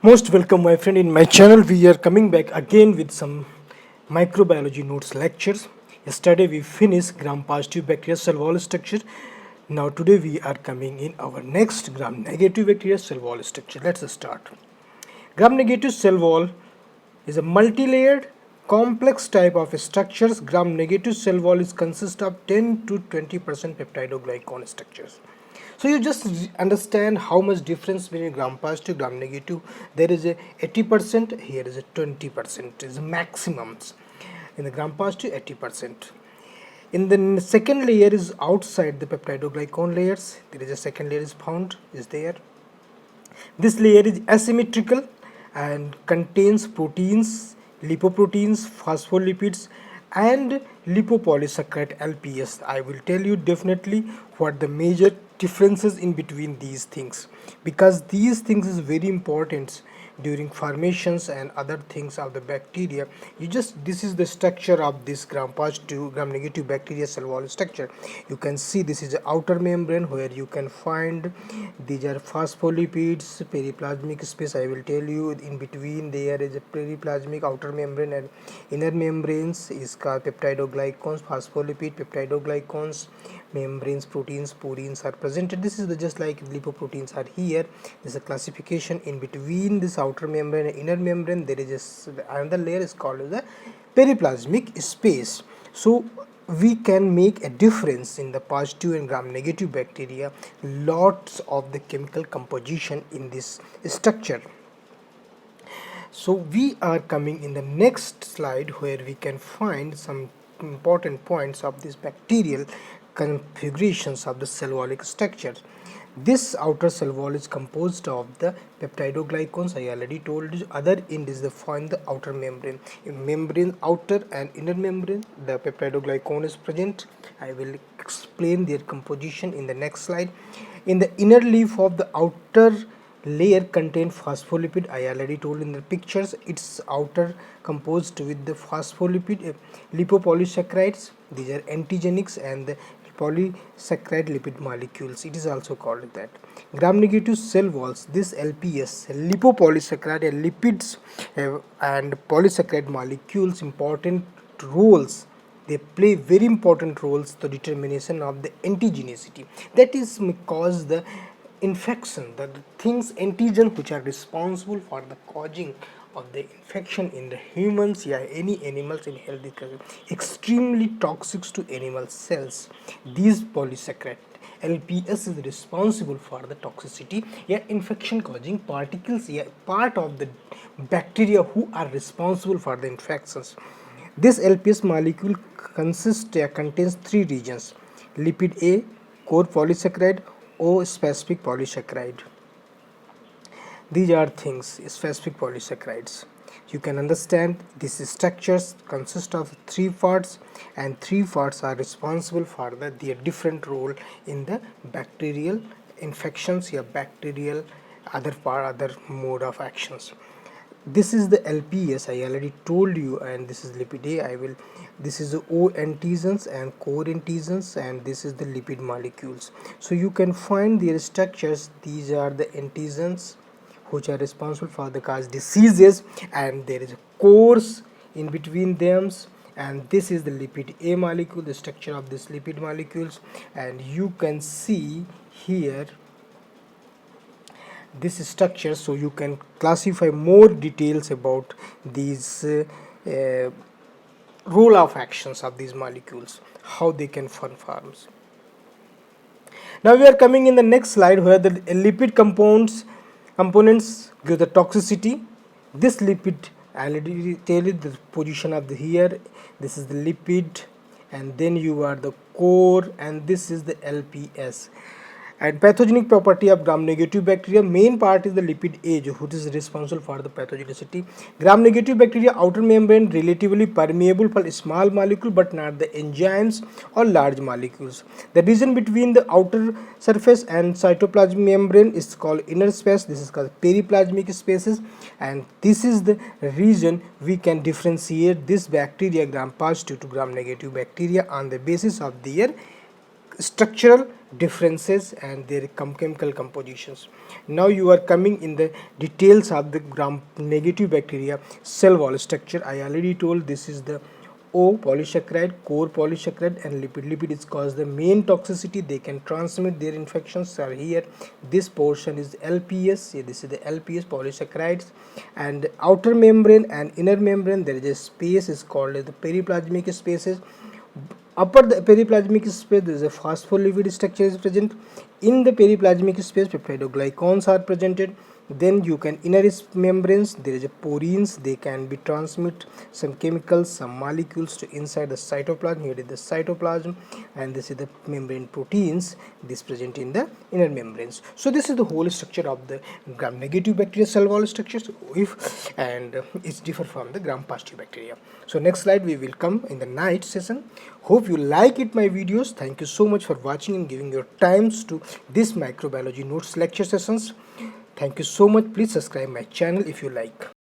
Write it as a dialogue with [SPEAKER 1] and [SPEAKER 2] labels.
[SPEAKER 1] Most welcome, my friend, in my channel. We are coming back again with some microbiology notes lectures. Yesterday we finished gram-positive bacteria cell wall structure. Now today we are coming in our next gram-negative bacteria cell wall structure. Let's start. Gram-negative cell wall is a multi-layered complex type of structures. Gram-negative cell wall is consist of 10 to 20% peptidoglycan structures. So you just understand how much difference between gram positive, gram negative. There is a 80%, here is a 20%, is maximums. In the gram positive, 80%. In the second layer is outside the peptidoglycan layers. There is a second layer is found, is there. This layer is asymmetrical and contains proteins, lipoproteins, phospholipids, and lipopolysaccharide LPS. I will tell you definitely what the major differences in between these things, because these things is very important during formations and other things of the bacteria. This is the structure of this gram positive, gram negative bacteria cell wall structure. You can see this is the outer membrane where you can find these are phospholipids, periplasmic space. I will tell you in between there is a periplasmic outer membrane, and inner membranes is called peptidoglycans, phospholipid, peptidoglycans, membranes, proteins, purines are presented. This is the just like lipoproteins are here. This is a classification in between this outer membrane and inner membrane. There is another layer is called the periplasmic space. So we can make a difference in the positive and gram negative bacteria. Lots of the chemical composition in this structure. So we are coming in the next slide where we can find some important points of these bacterial configurations of the cell wallic structure. This outer cell wall is composed of the peptidoglycans. I already told you. Other end is the find the outer membrane. In membrane outer and inner membrane, the peptidoglycan is present. I will explain their composition in the next slide. In the inner leaf of the outer layer contain phospholipid. I already told in the pictures. Its outer composed with the phospholipid lipopolysaccharides. These are antigenics and the polysaccharide lipid molecules. It is also called that. Gram negative cell walls. This LPS, lipopolysaccharide and lipids and polysaccharide molecules important roles. They play very important roles to determination of the antigenicity. That is because the infection, the things antigen which are responsible for the causing of the infection in the humans, yeah, any animals in healthy extremely toxic to animal cells. These polysaccharide LPS is responsible for the toxicity, yeah, infection causing particles, yeah, part of the bacteria who are responsible for the infections. This LPS molecule contains three regions: lipid A, core polysaccharide, O specific polysaccharide. These are things, specific polysaccharides. You can understand these structures consist of three parts, and three parts are responsible for their different role in the bacterial infections, or bacterial other mode of actions. This is the LPS, I already told you, and this is lipid A. This is the O antigens and core antigens, and this is the lipid molecules. So you can find their structures. These are the antigens which are responsible for the cause diseases, and there is a course in between them, and this is the lipid A molecule, the structure of this lipid molecules. And you can see here this structure, so you can classify more details about these role of actions of these molecules, how they can form. Now we are coming in the next slide where the lipid components give the toxicity. This lipid, I already tell you the position of the here. This is the lipid, and then you are the core, and this is the LPS. And pathogenic property of gram negative bacteria, main part is the lipid A, which is responsible for the pathogenicity. Gram negative bacteria outer membrane relatively permeable for small molecule but not the enzymes or large molecules. The region between the outer surface and cytoplasmic membrane is called inner space. This is called periplasmic spaces, and this is the region we can differentiate this bacteria gram positive to gram negative bacteria on the basis of their structural differences and their chemical compositions. Now you are coming in the details of the gram negative bacteria cell wall structure. I already told this is the O polysaccharide, core polysaccharide, and lipid. Lipid is cause the main toxicity. They can transmit their infections are here. This portion is LPS. Yeah, this is the LPS polysaccharides, and outer membrane and inner membrane there is a space is called as the periplasmic spaces. Upper the periplasmic space there is a phospholipid structure is present. In the periplasmic space peptidoglycans are presented. Then you can inner membranes there is a porins, they can be transmit some chemicals, some molecules to inside the cytoplasm. Here is the cytoplasm, and this is the membrane proteins this present in the inner membranes. So this is the whole structure of the gram negative bacteria cell wall structures, if and it's differ from the gram positive bacteria. So next slide we will come in the night session. Hope you like it my videos. Thank you so much for watching and giving your times to this microbiology notes lecture sessions. Thank you so much. Please subscribe my channel if you like.